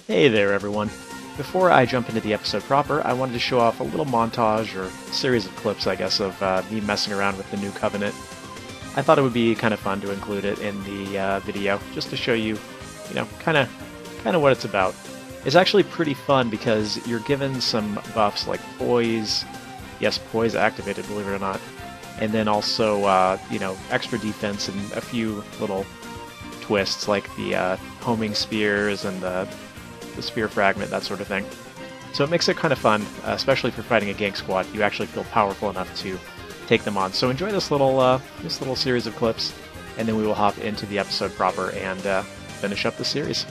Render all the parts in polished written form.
Hey there, everyone. Before I jump into the episode proper, I wanted to show off a little montage or series of clips, I guess, of me messing around with the new Covenant. I thought it would be kind of fun to include it in the video, just to show you, kind of what it's about. It's actually pretty fun because you're given some buffs like poise. Yes, poise activated, believe it or not, and then also extra defense and a few little twists like the homing spears and the spear fragment, that sort of thing. So it makes it kind of fun, especially for fighting a gank squad. You actually feel powerful enough to take them on. So enjoy this little series of clips, and then we will hop into the episode proper and finish up the series.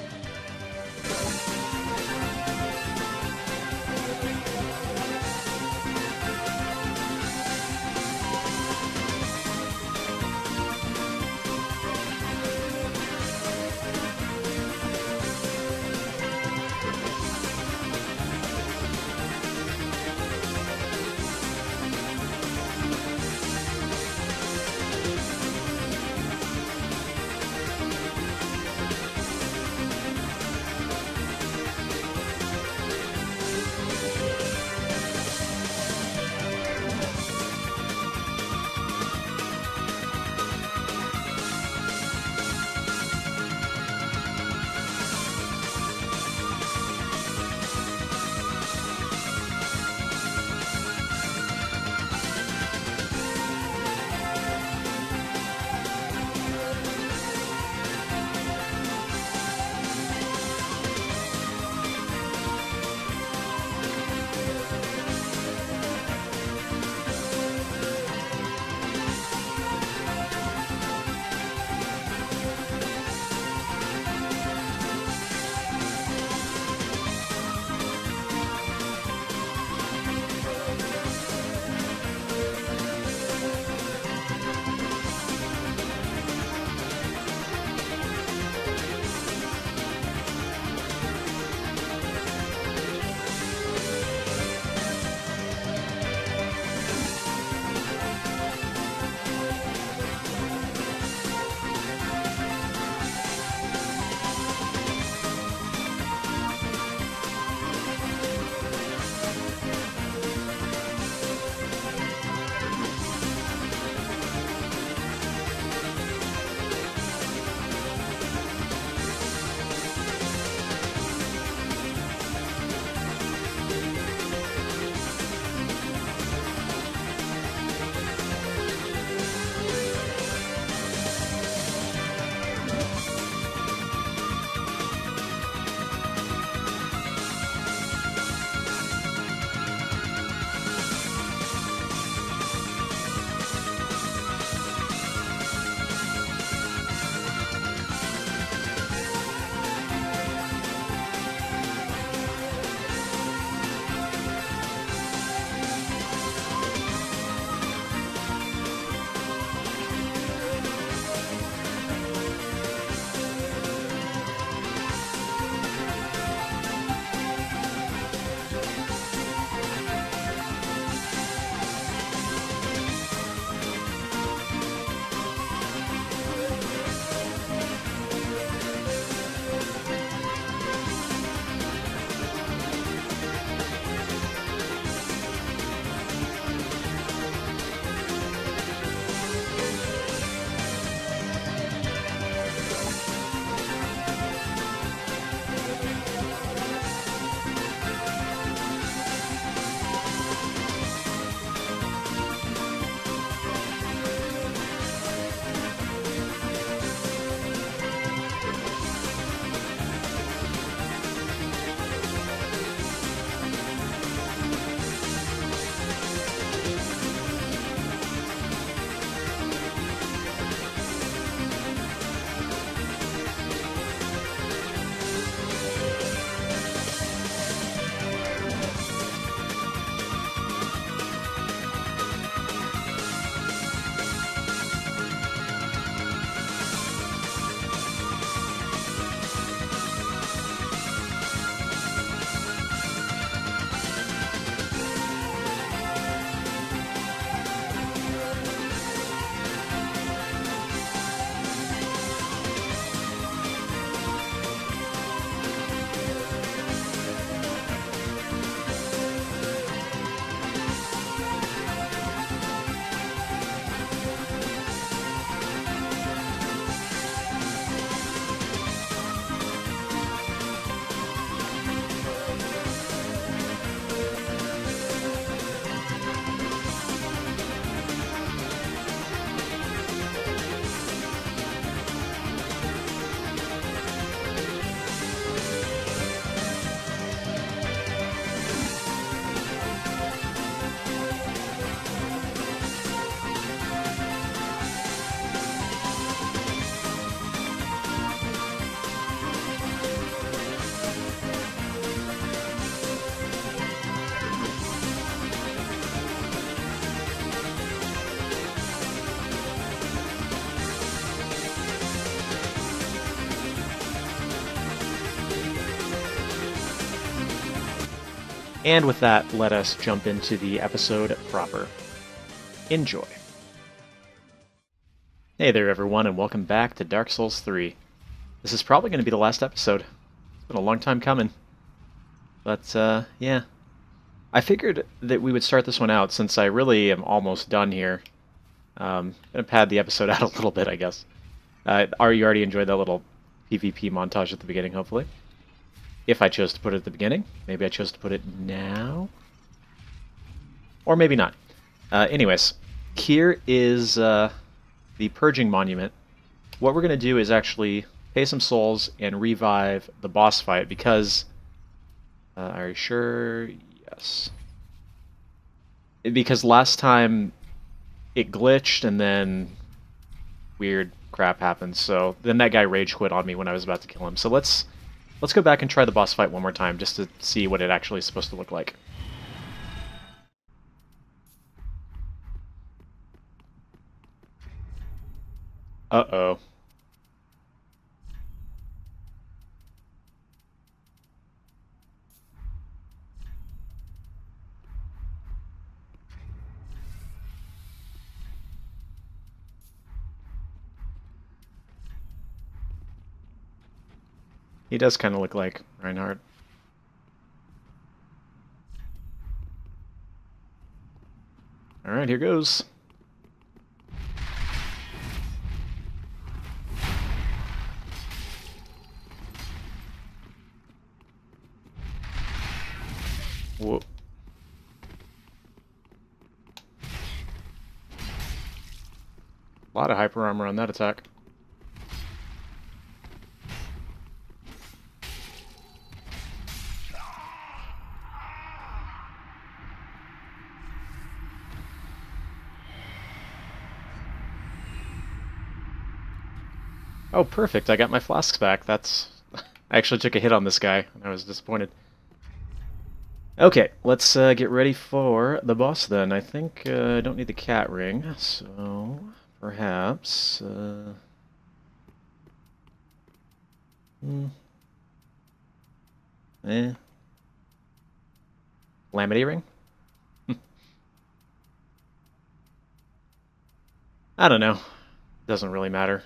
And with that, let us jump into the episode proper. Enjoy. Hey there everyone, and welcome back to Dark Souls 3. This is probably going to be the last episode. It's been a long time coming. But, yeah. I figured that we would start this one out since I really am almost done here. Gonna pad the episode out a little bit, I guess. You already enjoyed that little PvP montage at the beginning, hopefully. If I chose to put it at the beginning. Maybe I chose to put it now. Or maybe not. Anyways, here is the Purging Monument. What we're going to do is actually pay some souls and revive the boss fight because... are you sure? Yes. Because last time it glitched and then weird crap happened, so then that guy rage quit on me when I was about to kill him. So let's go back and try the boss fight one more time just to see what it actually is supposed to look like. Uh-oh. He does kind of look like Reinhardt. Alright, here goes. Whoa. A lot of hyper armor on that attack. Oh, perfect. I got my flasks back. That's... I actually took a hit on this guy, and I was disappointed. Okay, let's get ready for the boss then. I think I don't need the cat ring, so perhaps... Calamity ring? I don't know. Doesn't really matter.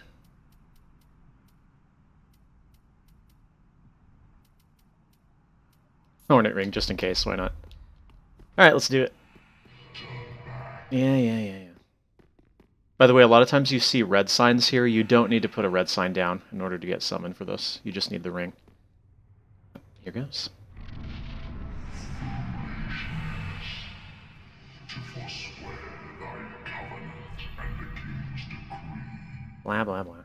Hornet ring, just in case. Why not? Alright, let's do it. Yeah. By the way, a lot of times you see red signs here. You don't need to put a red sign down in order to get summoned for this. You just need the ring. Here goes. Blah, blah, blah.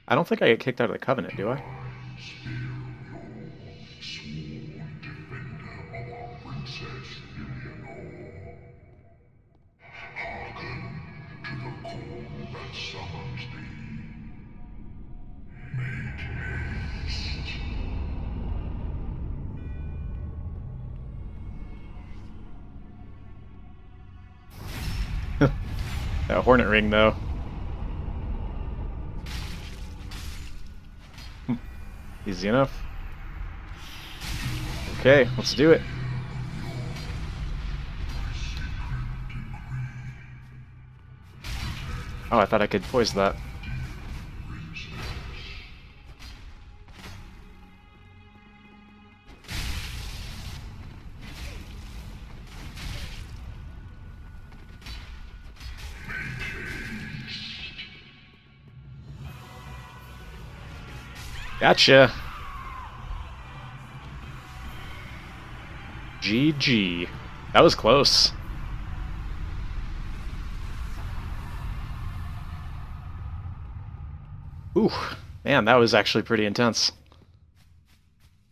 I don't think I get kicked out of the Covenant, do I? That Hornet ring, though. Easy enough. Okay, let's do it. Oh, I thought I could poise that. Gotcha. GG. That was close. Ooh, man, that was actually pretty intense.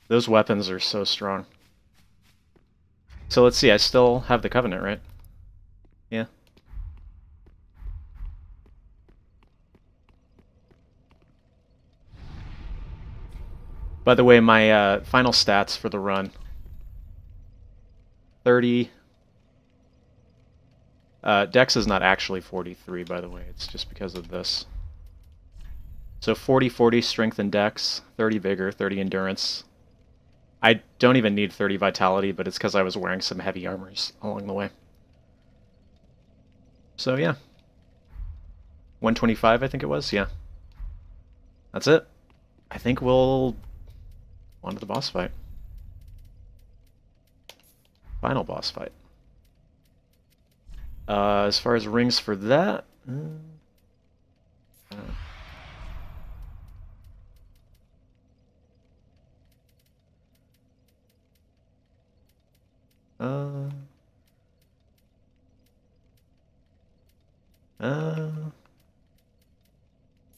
Those weapons are so strong. So let's see, I still have the Covenant, right? Yeah. By the way, my final stats for the run. 30, Dex is not actually 43, by the way. It's just because of this. So 40 strength and dex, 30 vigor, 30 endurance. I don't even need 30 vitality, but it's because I was wearing some heavy armors along the way. So yeah. 125, I think it was, yeah. That's it. I think we'll on to the boss fight. Final boss fight. As far as rings for that...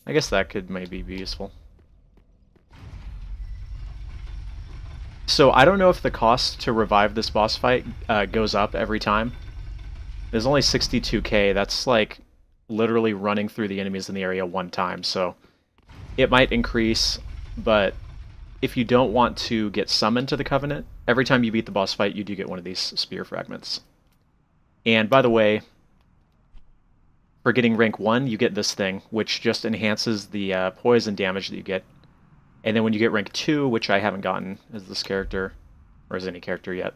I guess that could maybe be useful. So I don't know if the cost to revive this boss fight goes up every time. There's only 62k. That's like literally running through the enemies in the area one time. So it might increase, but if you don't want to get summoned to the Covenant, every time you beat the boss fight, you do get one of these spear fragments. And by the way, for getting rank 1, you get this thing, which just enhances the poison damage that you get. And then when you get rank 2, which I haven't gotten as this character, or as any character yet,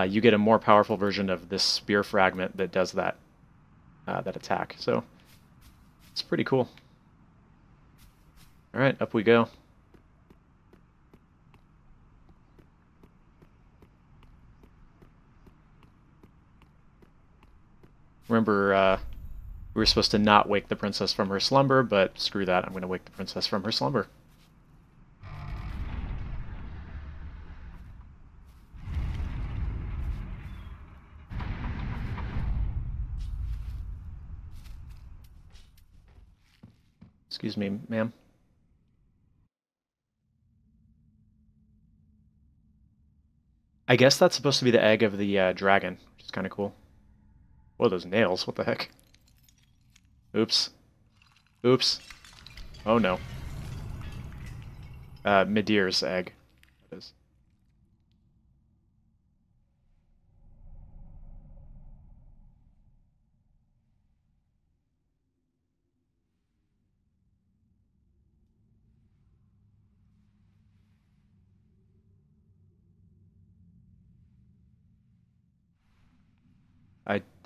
you get a more powerful version of this spear fragment that does that that attack. So it's pretty cool. All right, up we go. Remember, we were supposed to not wake the princess from her slumber, but screw that. I'm going to wake the princess from her slumber. Excuse me, ma'am. I guess that's supposed to be the egg of the dragon, which is kind of cool. Whoa, those nails. What the heck? Oops. Oops. Oh no. Midir's egg. That is.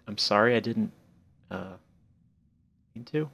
I'm sorry I didn't mean to.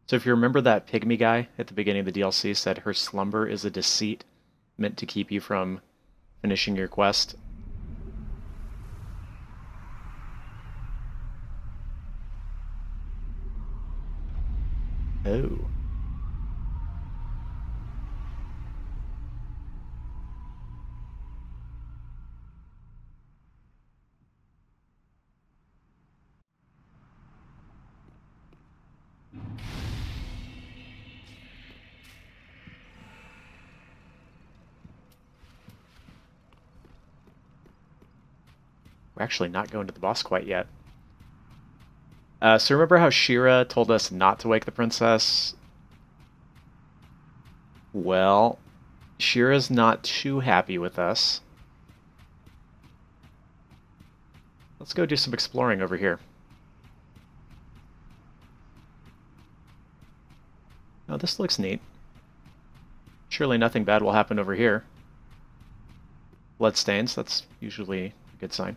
So if you remember that pygmy guy at the beginning of the DLC said her slumber is a deceit meant to keep you from finishing your quest. Oh. We're actually not going to the boss quite yet. So remember how Shira told us not to wake the princess? Well, Shira's not too happy with us. Let's go do some exploring over here. Oh, this looks neat. Surely nothing bad will happen over here. Bloodstains, that's usually a good sign.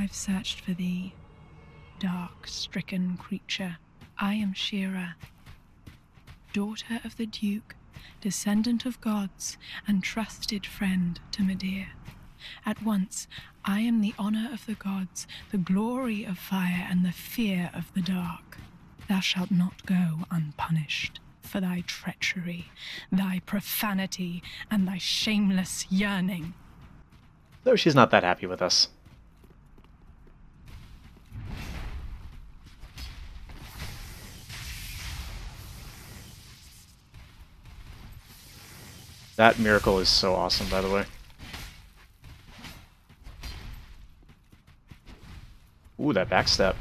I've searched for thee, dark-stricken creature. I am Shira, daughter of the Duke, descendant of gods, and trusted friend to Midir. At once, I am the honor of the gods, the glory of fire, and the fear of the dark. Thou shalt not go unpunished. for thy treachery, thy profanity, and thy shameless yearning. Though she's not that happy with us. That miracle is so awesome, by the way. Ooh, that backstep.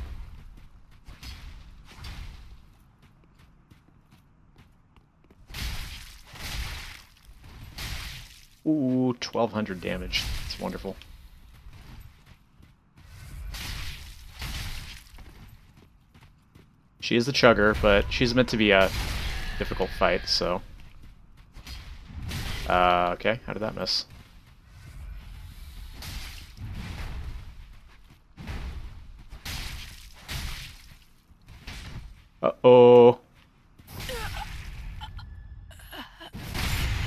Ooh, 1200 damage. It's wonderful. She is the chugger, but she's meant to be a difficult fight, so... okay, how did that miss? Uh-oh.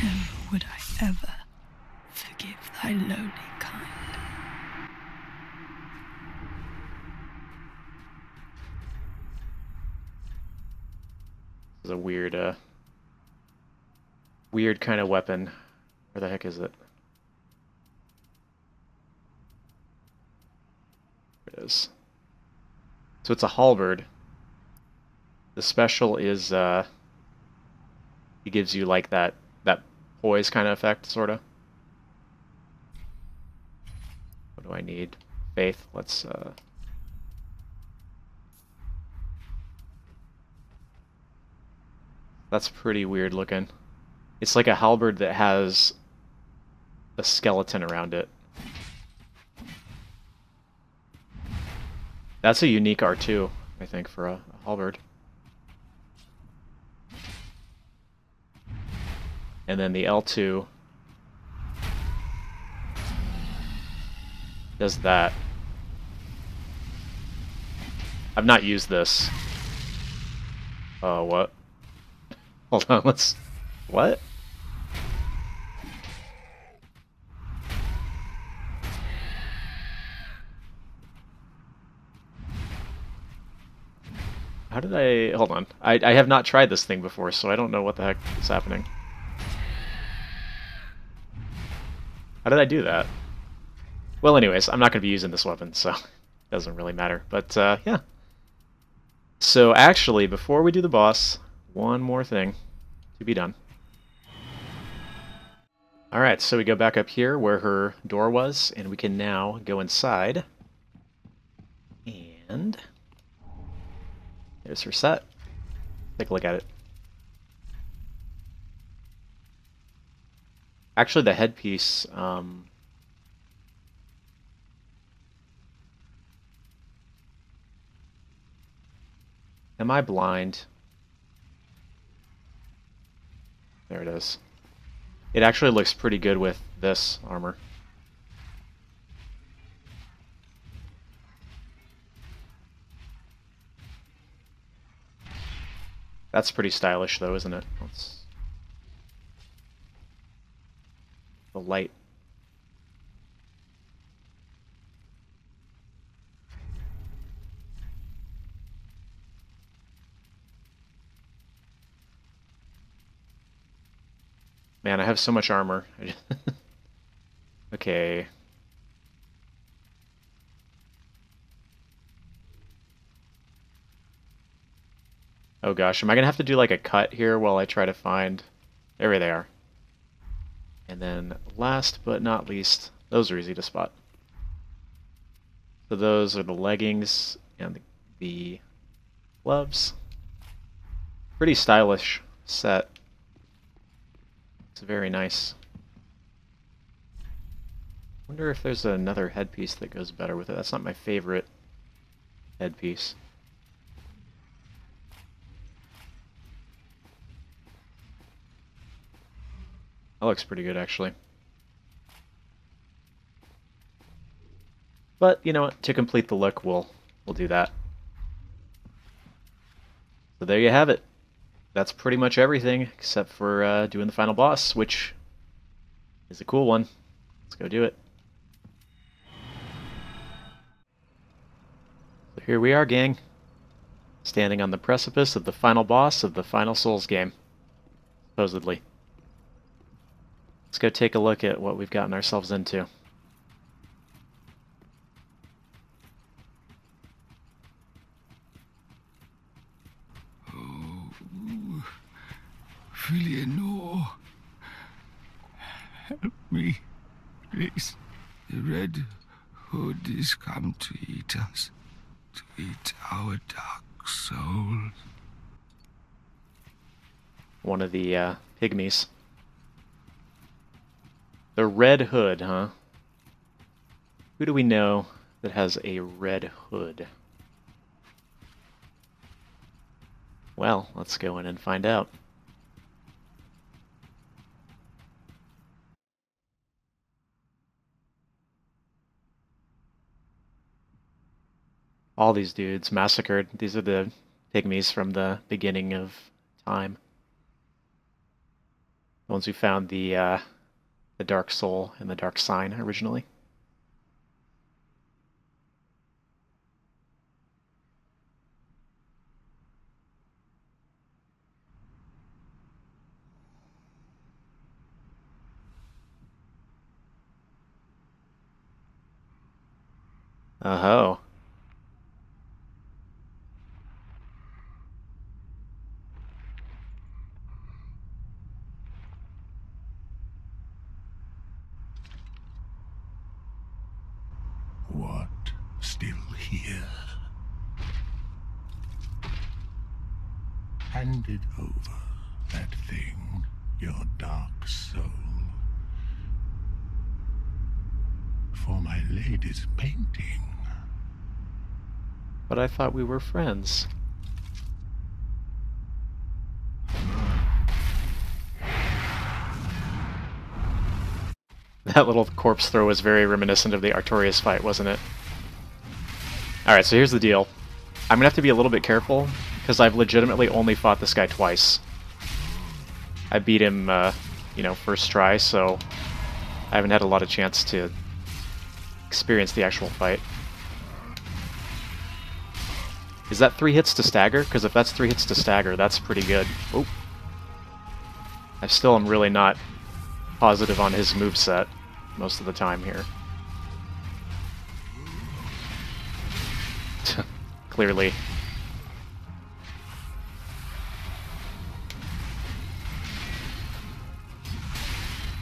Never would I ever forgive thy lowly kind. This is a weird, weird kind of weapon. Where the heck is it? There it is. So it's a halberd. The special is, it gives you like that poise kind of effect, sort of. What do I need? Faith. Let's, That's pretty weird looking. It's like a halberd that has a skeleton around it. That's a unique R2, I think, for a halberd. And then the L2 does that. I've not used this. Oh, what? Hold on, let's... What? How did I... Hold on. I have not tried this thing before, so I don't know what the heck is happening. How did I do that? Well, anyways, I'm not going to be using this weapon, so it doesn't really matter. But, yeah. So, actually, before we do the boss, one more thing to be done. Alright, so we go back up here where her door was, and we can now go inside. And... there's her set. Take a look at it. Actually, the headpiece, am I blind? There it is. It actually looks pretty good with this armor. That's pretty stylish, though, isn't it? The light. Man, I have so much armor. Okay. Oh gosh, am I gonna have to do like a cut here while I try to find... There they are. And then last but not least, those are easy to spot. So those are the leggings and the gloves. Pretty stylish set. It's very nice. Wonder if there's another headpiece that goes better with it. That's not my favorite headpiece. That looks pretty good, actually. But, you know what? To complete the look, we'll do that. So there you have it. That's pretty much everything, except for doing the final boss, which is a cool one. Let's go do it. Here we are, gang, standing on the precipice of the final boss of the final Souls game. supposedly. Let's go take a look at what we've gotten ourselves into. Oh, Filianor, help me, please. The Red Hood is come to eat us, to eat our dark souls. One of the pygmies. The Red Hood, huh? Who do we know that has a red hood? Well, let's go in and find out. All these dudes massacred. These are the pygmies from the beginning of time. The ones who found the Dark Soul and the Dark Sign originally. Oh-ho. What? Still here? Hand it over, that thing, your dark soul. For my lady's painting. But I thought we were friends. That little corpse throw was very reminiscent of the Artorias fight, wasn't it? Alright, so here's the deal. I'm gonna have to be a little bit careful, because I've legitimately only fought this guy twice. I beat him, you know, first try, so I haven't had a lot of chance to experience the actual fight. Is that 3 hits to stagger? Because if that's 3 hits to stagger, that's pretty good. Oop. I still am really not positive on his moveset most of the time here. Clearly.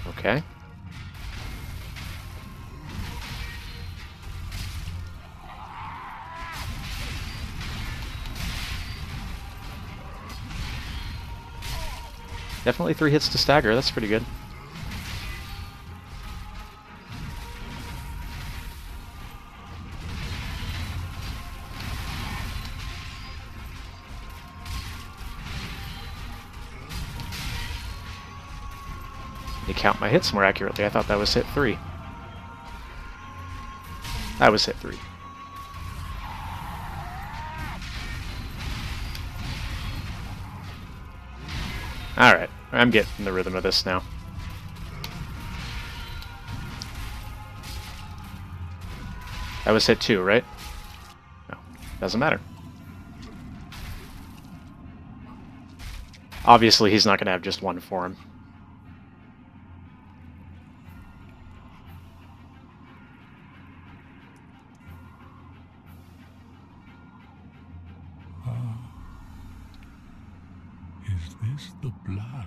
Okay. Definitely 3 hits to stagger, that's pretty good. You count my hits more accurately. I thought that was hit 3. That was hit 3. Alright, I'm getting the rhythm of this now. That was hit 2, right? No, doesn't matter. Obviously, he's not going to have just one form. Is this the blood?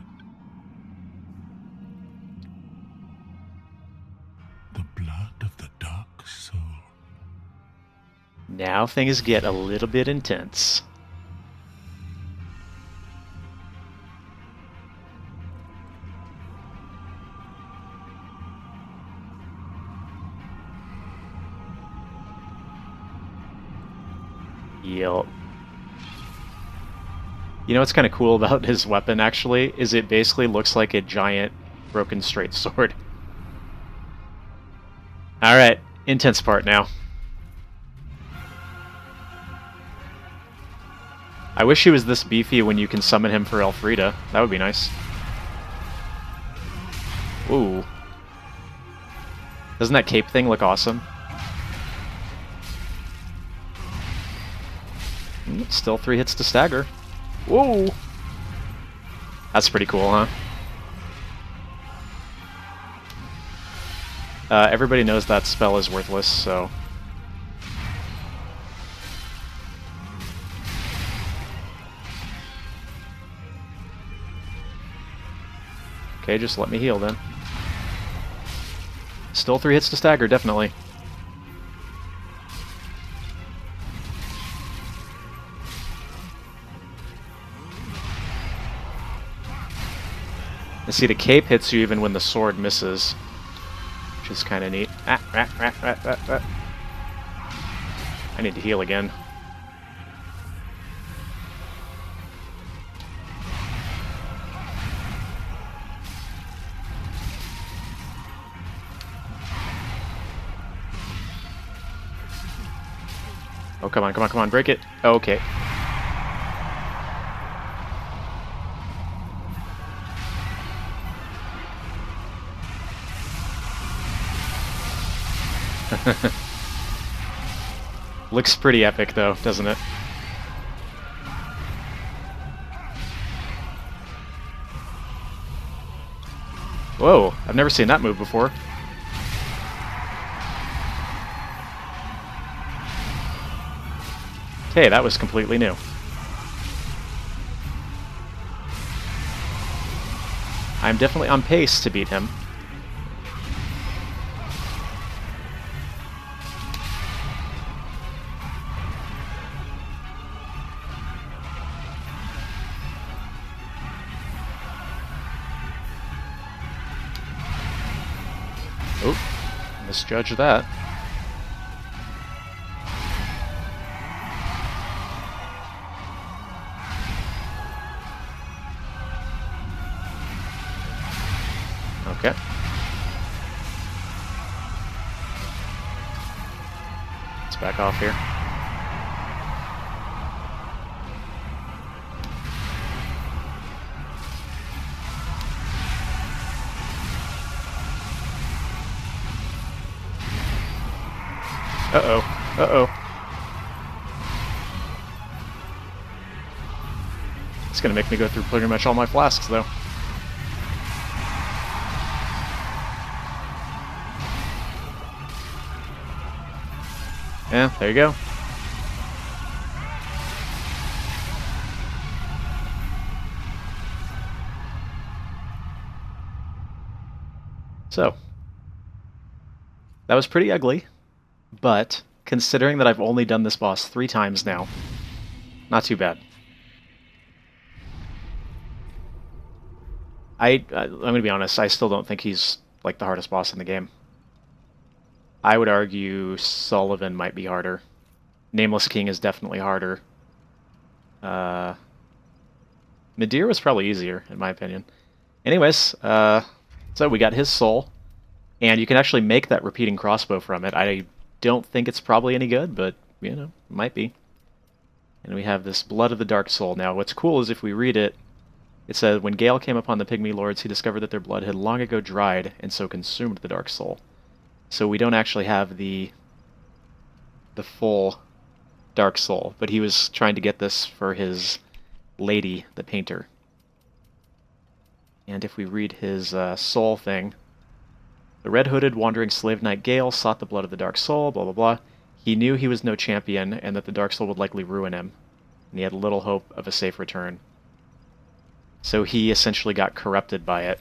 The blood of the dark soul. Now things get a little bit intense. Yup. You know what's kind of cool about his weapon, actually, is it basically looks like a giant broken straight sword. Alright, intense part now. I wish he was this beefy when you can summon him for Elfrida. That would be nice. Ooh. Doesn't that cape thing look awesome? Still 3 hits to stagger. Whoa! That's pretty cool, huh? Everybody knows that spell is worthless, so... Okay, just let me heal then. Still 3 hits to stagger, definitely. And see, the cape hits you even when the sword misses, which is kind of neat. I need to heal again. Oh, come on, come on, come on, break it. Oh, okay. Looks pretty epic, though, doesn't it? Whoa, I've never seen that move before. Okay, that was completely new. I'm definitely on pace to beat him. Oh, misjudged that. Okay. Let's back off here. Uh-oh. Uh-oh. It's gonna make me go through pretty much all my flasks, though. Yeah, there you go. So, that was pretty ugly, but considering that I've only done this boss 3 times now, not too bad. I'm gonna be honest, I still don't think he's like the hardest boss in the game. I would argue Sullivan might be harder. Nameless King is definitely harder. Midir was probably easier, in my opinion. Anyways, so we got his soul, and you can actually make that repeating crossbow from it. I don't think it's probably any good, but, you know, it might be. And we have this Blood of the Dark Soul. Now, what's cool is if we read it, it says, when Gale came upon the Pygmy Lords, he discovered that their blood had long ago dried, and so consumed the Dark Soul. So we don't actually have the full Dark Soul, but he was trying to get this for his lady, the painter. And if we read his soul thing, the red-hooded wandering slave knight Gale sought the blood of the Dark Soul, blah blah blah. He knew he was no champion, and that the Dark Soul would likely ruin him, and he had little hope of a safe return. So he essentially got corrupted by it,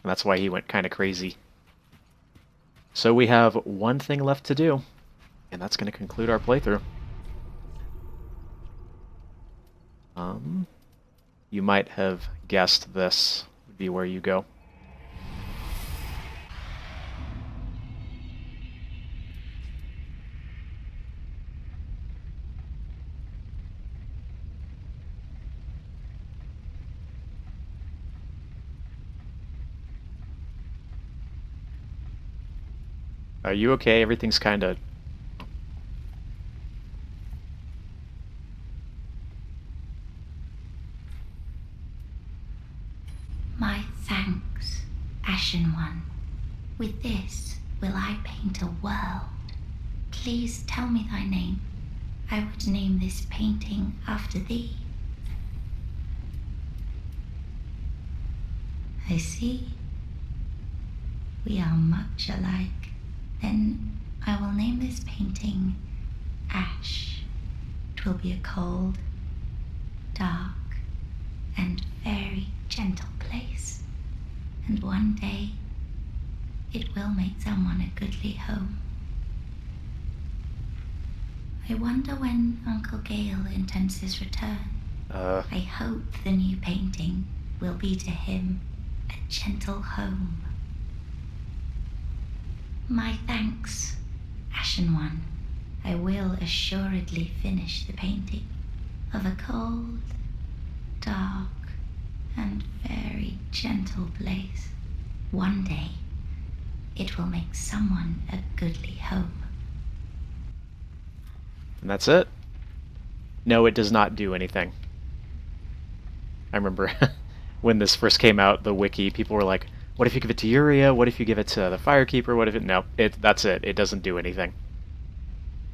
and that's why he went kind of crazy. So we have one thing left to do, and that's going to conclude our playthrough. You might have guessed this would be where you go. Are you okay? Everything's kind of... My thanks, Ashen One. With this will I paint a world. Please tell me thy name. I would name this painting after thee. I see. We are much alike. Then I will name this painting Ash. It will be a cold, dark, and very gentle place. And one day, it will make someone a goodly home. I wonder when Uncle Gale intends his return. I hope the new painting will be to him a gentle home. My thanks, Ashen One. I will assuredly finish the painting of a cold, dark, and very gentle place. One day, it will make someone a goodly home. And that's it. No, it does not do anything. I remember when this first came out, the wiki, people were like, what if you give it to Yuria? What if you give it to the Firekeeper? What if it... No, that's it. It doesn't do anything.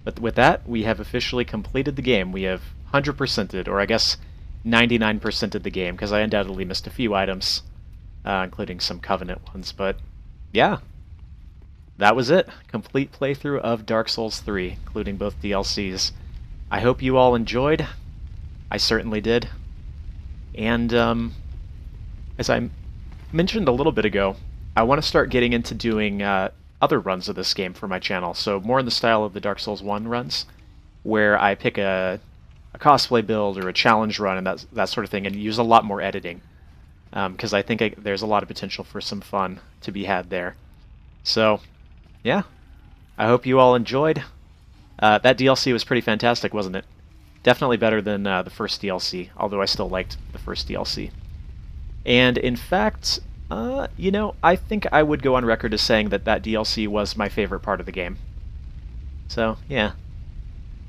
But with that, we have officially completed the game. We have 100%ed, or I guess 99%ed the game, because I undoubtedly missed a few items, including some Covenant ones. But yeah, that was it. Complete playthrough of Dark Souls 3, including both DLCs. I hope you all enjoyed. I certainly did. And as I mentioned a little bit ago, I want to start getting into doing other runs of this game for my channel. So more in the style of the Dark Souls 1 runs, where I pick a cosplay build or a challenge run and that sort of thing, and use a lot more editing. Because I think there's a lot of potential for some fun to be had there. So, yeah. I hope you all enjoyed. That DLC was pretty fantastic, wasn't it? Definitely better than the first DLC, although I still liked the first DLC. And in fact, you know, I think I would go on record as saying that DLC was my favorite part of the game. So, yeah.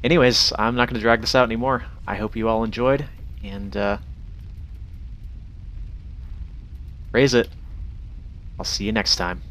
Anyways, I'm not going to drag this out anymore. I hope you all enjoyed, and raise it. I'll see you next time.